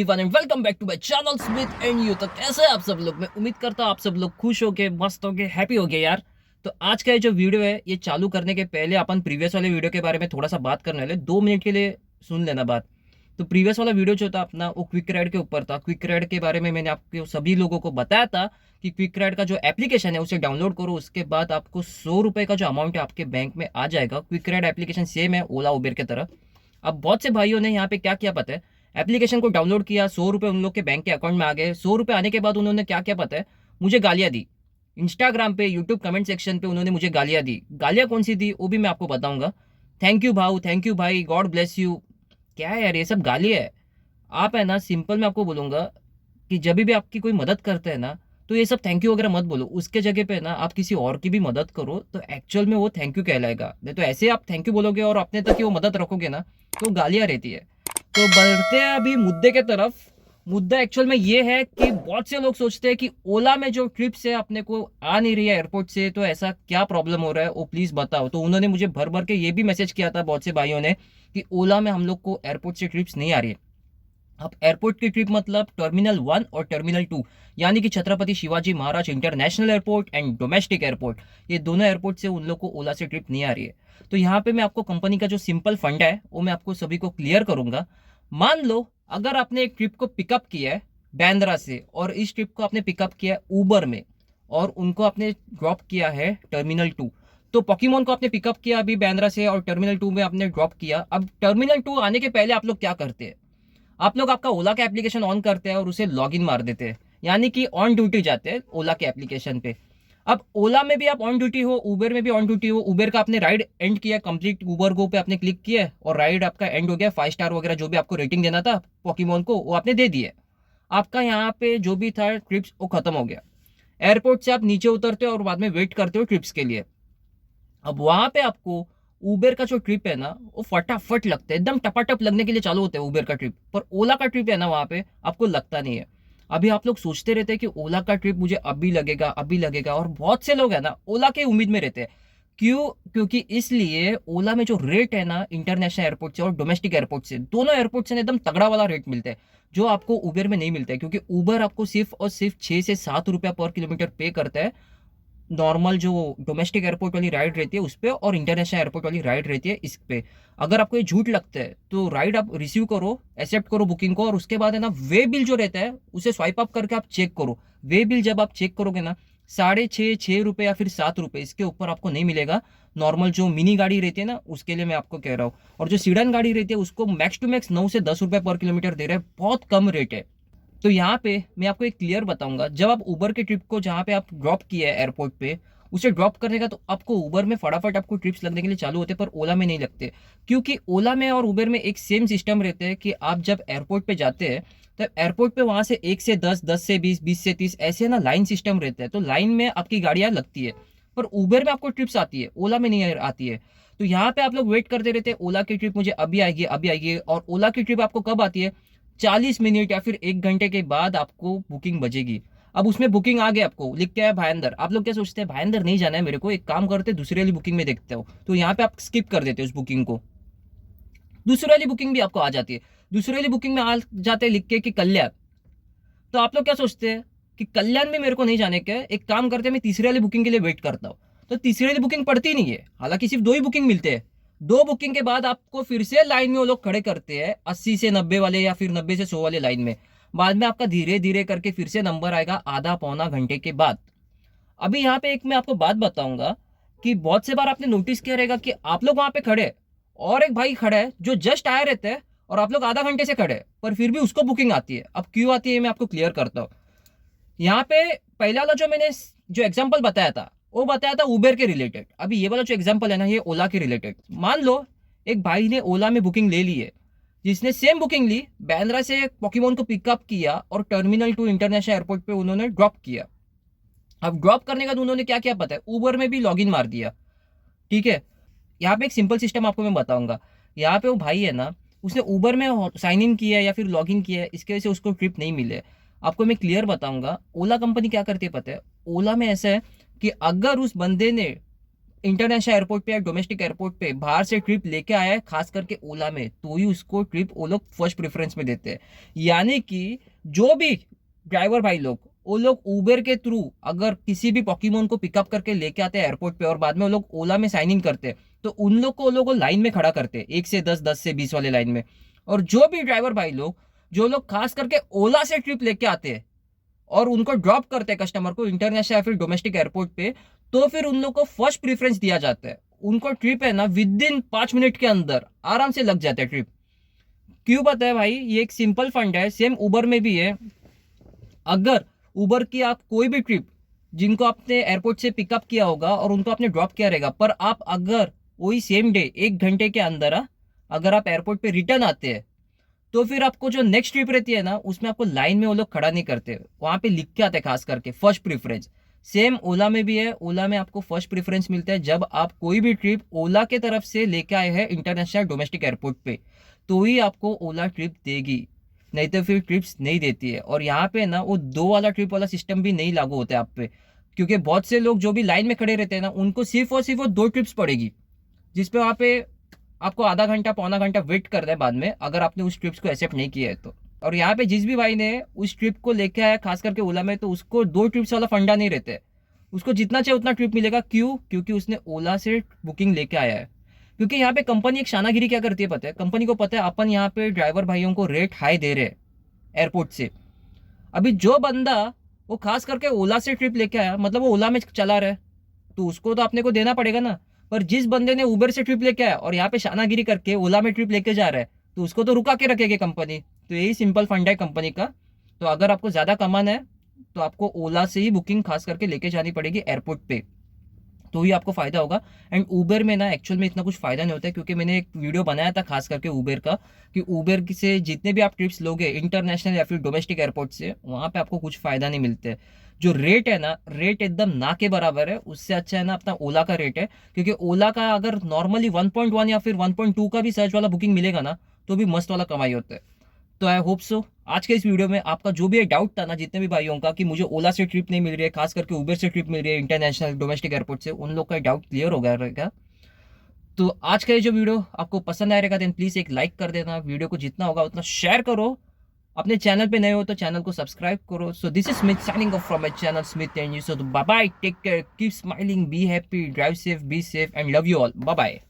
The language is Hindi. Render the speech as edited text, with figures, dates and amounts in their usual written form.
Everyone and welcome back to my channel Smith and you. तो कैसे हैं आप सब लोग? मैं उम्मीद करता हूँ आप सब लोग खुश हो गए, मस्त हो गए, हैप्पी हो गए यार। तो आज का ये जो वीडियो है ये चालू करने के पहले अपन प्रीवियस वाले वीडियो के बारे में थोड़ा सा बात करने वाले, 2 मिनट के लिए सुन लेना बात। तो प्रीवियस वाला वीडियो जो था अपना वो क्विक राइड के ऊपर था। क्विक राइड के बारे में मैंने आपको सभी लोगों को बताया था कि क्विक राइड का जो एप्लीकेशन है उसे डाउनलोड करो, उसके बाद आपको 100 रुपये का जो अमाउंट है आपके बैंक में आ जाएगा। क्विक राइड एप्लीकेशन सेम है ओला उबेर की तरह। अब बहुत से भाइयों ने यहाँ पे क्या किया पता है, एप्लीकेशन को डाउनलोड किया, 100 रुपये उन लोग के बैंक के अकाउंट में आ गए। 100 रुपये आने के बाद उन्होंने क्या किया पता है, मुझे गालियाँ दी। इंस्टाग्राम पे, यूट्यूब कमेंट सेक्शन पे उन्होंने मुझे गालियाँ दी। गालियाँ कौन सी दी वो भी मैं आपको बताऊंगा। थैंक यू भाऊ, थैंक यू भाई, गॉड ब्लेस यू। क्या है यार, ये सब गाली है। आप है ना, सिंपल मैं आपको बोलूंगा कि जब भी आपकी कोई मदद करते हैं ना, तो ये सब थैंक यू वगैरह मत बोलो। उसके जगह पे ना आप किसी और की भी मदद करो तो एक्चुअल में वो थैंक यू कहलाएगा। नहीं तो ऐसे आप थैंक यू बोलोगे और अपने तक की वो मदद रखोगे ना तो गालियाँ रहती है। तो बढ़ते हैं अभी मुद्दे के तरफ। मुद्दा एक्चुअल में ये है कि बहुत से लोग सोचते हैं कि ओला में जो ट्रिप्स है अपने को आ नहीं रही है एयरपोर्ट से, तो ऐसा क्या प्रॉब्लम हो रहा है वो प्लीज बताओ। तो उन्होंने मुझे भर भर के ये भी मैसेज किया था बहुत से भाइयों ने कि ओला में हम लोग को एयरपोर्ट से ट्रिप्स नहीं आ रही है। अब एयरपोर्ट की ट्रिप मतलब टर्मिनल 1 और टर्मिनल 2, यानी कि Chhatrapati Shivaji Maharaj international airport and domestic airport, ये दोनों एयरपोर्ट से उन लोग को ओला से ट्रिप नहीं आ रही है। तो यहाँ पे मैं आपको कंपनी का जो सिंपल फंड है वो मैं आपको सभी को क्लियर करूंगा। मान लो अगर आपने एक ट्रिप को पिकअप किया है बैंड्रा से और इस ट्रिप को आपने पिकअप किया है उबर में और उनको आपने ड्रॉप किया है टर्मिनल 2। तो पॉकीमोन को आपने पिकअप किया अभी बैंड्रा से और टर्मिनल 2 में आपने ड्रॉप किया। अब टर्मिनल 2 आने के पहले आप लोग क्या करते हैं, आप लोग आपका ओला का एप्लीकेशन ऑन करते हैं और उसे लॉगिन मार देते हैं, यानी कि ऑन ड्यूटी जाते हैं ओला के एप्लीकेशन पे। अब ओला में भी आप ऑन ड्यूटी हो, उबेर में भी ऑन ड्यूटी हो। उबेर का आपने राइड एंड किया, कंप्लीट उबर गो पे आपने क्लिक किया और राइड आपका एंड हो गया। 5 स्टार वगैरह जो भी आपको रेटिंग देना था पॉकीमोन को वो आपने दे दिए। आपका यहाँ पे जो भी था ट्रिप्स वो खत्म हो गया। एयरपोर्ट से आप नीचे उतरते हो और बाद में वेट करते हो ट्रिप्स के लिए। अब वहां पे आपको उबेर का जो ट्रिप है ना वो फटाफट लगता है, एकदम टपाटप लगने के लिए चालू होता है उबेर का ट्रिप। पर ओला का ट्रिप है ना वहां पे आपको लगता नहीं है। अभी आप लोग सोचते रहते हैं कि ओला का ट्रिप मुझे अभी लगेगा अभी लगेगा, और बहुत से लोग है ना ओला के उम्मीद में रहते हैं। क्यों? क्योंकि इसलिए ओला में जो रेट है ना इंटरनेशनल एयरपोर्ट से और डोमेस्टिक एयरपोर्ट से, दोनों एयरपोर्ट से एकदम तगड़ा वाला रेट मिलता है जो आपको उबेर में नहीं मिलता है। क्योंकि उबर आपको सिर्फ और सिर्फ 6 से 7 रुपया पर किलोमीटर पे करता है नॉर्मल जो डोमेस्टिक एयरपोर्ट वाली राइड रहती है उस पर, और इंटरनेशनल एयरपोर्ट वाली राइड रहती है इस पे। अगर आपको ये झूठ लगता है तो राइड आप रिसीव करो, एक्सेप्ट करो बुकिंग को, और उसके बाद है ना वे बिल जो रहता है उसे स्वाइप अप करके आप चेक करो। वे बिल जब आप चेक करोगे ना 6.5 6 रुपये या फिर 7 रुपये, इसके ऊपर आपको नहीं मिलेगा। नॉर्मल जो मिनी गाड़ी रहती है ना उसके लिए मैं आपको कह रहा हूँ, और जो सीडन गाड़ी रहती है उसको मैक्स टू मैक्स 9 से 10 रुपये पर किलोमीटर दे रहे हैं, बहुत कम रेट है। तो यहाँ पे मैं आपको एक क्लियर बताऊंगा, जब आप उबर के ट्रिप को जहाँ पे आप ड्रॉप किए है एयरपोर्ट पे उसे ड्रॉप करने का, तो आपको उबर में फटाफट आपको ट्रिप्स लगने के लिए चालू होते हैं, पर ओला में नहीं लगते। क्योंकि ओला में और उबर में एक सेम सिस्टम रहते हैं कि आप जब एयरपोर्ट पे जाते हैं तो एयरपोर्ट पे वहां से 1 से 10, 10 से 20, 20 से 30 ऐसे ना लाइन सिस्टम रहते हैं, तो लाइन में आपकी गाड़ियां लगती है। पर उबर में आपको ट्रिप्स आती है, ओला में नहीं आती है। तो यहाँ पे आप लोग वेट करते रहते हैं ओला की ट्रिप मुझे अभी आएगी अभी आएगी, और ओला की ट्रिप आपको कब आती है? 40 मिनट या फिर 1 घंटे के बाद आपको बुकिंग बजेगी। अब उसमें बुकिंग आ गया, आपको लिख के आया भाईंदर। आप लोग क्या सोचते हैं, भाईंदर नहीं जाना है मेरे को, एक काम करते दूसरी वाली बुकिंग में देखते हो, तो यहाँ पे आप स्किप कर देते हो उस बुकिंग को। दूसरी वाली बुकिंग भी आपको आ जाती है। दूसरी वाली बुकिंग में आ जाते हैं लिख के कि कल्याण। तो आप लोग क्या सोचते हैं कि कल्याण में मेरे को नहीं जाने का, एक काम करते हैं मैं तीसरी वाली बुकिंग के लिए वेट करता हूँ। तो तीसरी वाली बुकिंग पड़ती नहीं है, हालांकि सिर्फ 2 ही बुकिंग मिलते हैं। 2 बुकिंग के बाद आपको फिर से लाइन में वो लोग खड़े करते हैं 80 से 90 वाले या फिर 90 से 100 वाले लाइन में। बाद में आपका धीरे धीरे करके फिर से नंबर आएगा आधा पौना घंटे के बाद। अभी यहाँ पे एक मैं आपको बात बताऊंगा कि बहुत से बार आपने नोटिस किया रहेगा कि आप लोग वहां पे खड़े हैं और एक भाई खड़ा है जो जस्ट आया रहते हैं, और आप लोग आधा घंटे से खड़े हैं पर फिर भी उसको बुकिंग आती है। अब क्यों आती है मैं आपको क्लियर करता हूँ। यहाँ पे पहला वाला जो मैंने जो एग्जांपल बताया था वो बताया था उबेर के रिलेटेड। अभी ये वाला जो एग्जांपल है ना ये ओला के रिलेटेड। मान लो एक भाई ने ओला में बुकिंग ले ली है, जिसने सेम बुकिंग ली, बैंड्रा से पॉकीमोन को पिकअप किया और टर्मिनल 2 इंटरनेशनल एयरपोर्ट पे उन्होंने ड्रॉप किया। अब ड्रॉप करने के बाद उन्होंने क्या किया पता है, उबर में भी लॉगिन मार दिया। ठीक है, यहाँ पे एक सिंपल सिस्टम आपको मैं बताऊंगा। यहाँ पे वो भाई है ना उसने उबर में साइन इन किया है या फिर लॉग इन किया है, इसके वजह से उसको ट्रिप नहीं मिले। आपको मैं क्लियर बताऊंगा ओला कंपनी क्या करती है पता है। ओला में ऐसा है कि अगर उस बंदे ने इंटरनेशनल एयरपोर्ट पे या डोमेस्टिक एयरपोर्ट पे बाहर से ट्रिप लेके आया है, खास करके ओला में, तो ही उसको ट्रिप वो लोग फर्स्ट प्रेफरेंस में देते हैं। यानी कि जो भी ड्राइवर भाई लोग, वो लोग उबर के थ्रू अगर किसी भी पॉकीमोन को पिकअप करके लेके आते हैं एयरपोर्ट पे और बाद में वो लोग ओला में साइन इन करते हैं, तो उन लोग को वो लोग लाइन में खड़ा करते हैं, 1 से 10, 10 से 20 वाले लाइन में। और जो भी ड्राइवर भाई लोग, जो लोग खास करके ओला से ट्रिप लेके आते हैं और उनको ड्रॉप करते हैं कस्टमर को इंटरनेशनल या फिर डोमेस्टिक एयरपोर्ट पे, तो फिर उन लोग को फर्स्ट प्रेफरेंस दिया जाता है। उनको ट्रिप है ना विद इन 5 मिनट के अंदर आराम से लग जाता है ट्रिप। क्यों पता है भाई? ये एक सिंपल फंड है, सेम उबर में भी है। अगर उबर की आप कोई भी ट्रिप जिनको आपने एयरपोर्ट से पिकअप किया होगा और उनको आपने ड्रॉप किया रहेगा, पर आप अगर वही सेम डे 1 घंटे के अंदर अगर आप एयरपोर्ट पे रिटर्न आते हैं, तो फिर आपको जो नेक्स्ट ट्रिप रहती है ना, उसमें आपको लाइन में वो लोग खड़ा नहीं करते, वहां पे लिख के आते हैं खास करके फर्स्ट प्रेफरेंस। सेम ओला में भी है, ओला में आपको फर्स्ट प्रेफरेंस मिलता है जब आप कोई भी ट्रिप ओला के तरफ से लेके आए हैं इंटरनेशनल डोमेस्टिक एयरपोर्ट पे, तो ही आपको ओला ट्रिप देगी, नहीं तो फिर ट्रिप्स नहीं देती है। और यहाँ पे ना वो 2 वाला ट्रिप वाला सिस्टम भी नहीं लागू होता है आप पे, क्योंकि बहुत से लोग जो भी लाइन में खड़े रहते हैं ना, उनको सिर्फ और सिर्फ वो 2 ट्रिप्स पड़ेगी, जिसपे वहाँ पे आपको आधा घंटा पौना घंटा वेट करना है बाद में, अगर आपने उस ट्रिप्स को एक्सेप्ट नहीं किया है तो। और यहाँ पे जिस भी भाई ने उस ट्रिप को लेके आया खास करके ओला में, तो उसको 2 ट्रिप्स वाला फंडा नहीं रहता है, उसको जितना चाहिए उतना ट्रिप मिलेगा। क्यों? क्योंकि उसने ओला से बुकिंग लेके आया है। क्योंकि यहाँ पे कंपनी एक शानागिरी क्या करती है पता है? कंपनी को पता है अपन यहाँ पे ड्राइवर भाइयों को रेट हाई दे रहे हैं एयरपोर्ट से। अभी जो बंदा वो खास करके ओला से ट्रिप लेके आया, मतलब वो ओला में चला रहा है, तो उसको तो अपने को देना पड़ेगा ना। पर जिस बंदे ने उबर से ट्रिप लेके आया और यहाँ पे शानागिरी करके ओला में ट्रिप लेके जा रहा है, तो उसको तो रुका के रखेगी कंपनी। तो यही सिंपल फंडा है कंपनी का। तो अगर आपको ज़्यादा कमाना है, तो आपको ओला से ही बुकिंग खास करके लेके जानी पड़ेगी एयरपोर्ट पे, तो ही आपको फायदा होगा। एंड उबर में ना एक्चुअल में इतना कुछ फायदा नहीं होता है, क्योंकि मैंने एक वीडियो बनाया था खास करके उबर का, कि उबर से जितने भी आप ट्रिप्स लोगे इंटरनेशनल या फिर डोमेस्टिक एयरपोर्ट से, वहाँ पे आपको कुछ फायदा नहीं मिलते। जो रेट है ना, रेट एकदम ना के बराबर है, उससे अच्छा है ना अपना ओला का रेट है। क्योंकि ओला का अगर नॉर्मली 1.1 या फिर 1.2 का भी सर्च वाला बुकिंग मिलेगा ना, तो भी मस्त वाला कमाई होता है। तो आई होप सो आज के इस वीडियो में आपका जो भी डाउट था ना, जितने भी भाइयों का, कि मुझे ओला से ट्रिप नहीं मिल रही है, खास करके उबर से ट्रिप मिल रही है इंटरनेशनल डोमेस्टिक एयरपोर्ट से, उन लोग का डाउट क्लियर हो गया रहेगा। तो आज का ये जो वीडियो आपको पसंद आया रहेगा, देन प्लीज एक लाइक कर देना, वीडियो को जितना होगा उतना शेयर करो, अपने चैनल पे नए हो तो चैनल को सब्सक्राइब करो। So this is Smith signing off from my channel Smith and you. So bye bye, take care, keep smiling, be happy, drive safe, be safe and love you all. Bye bye.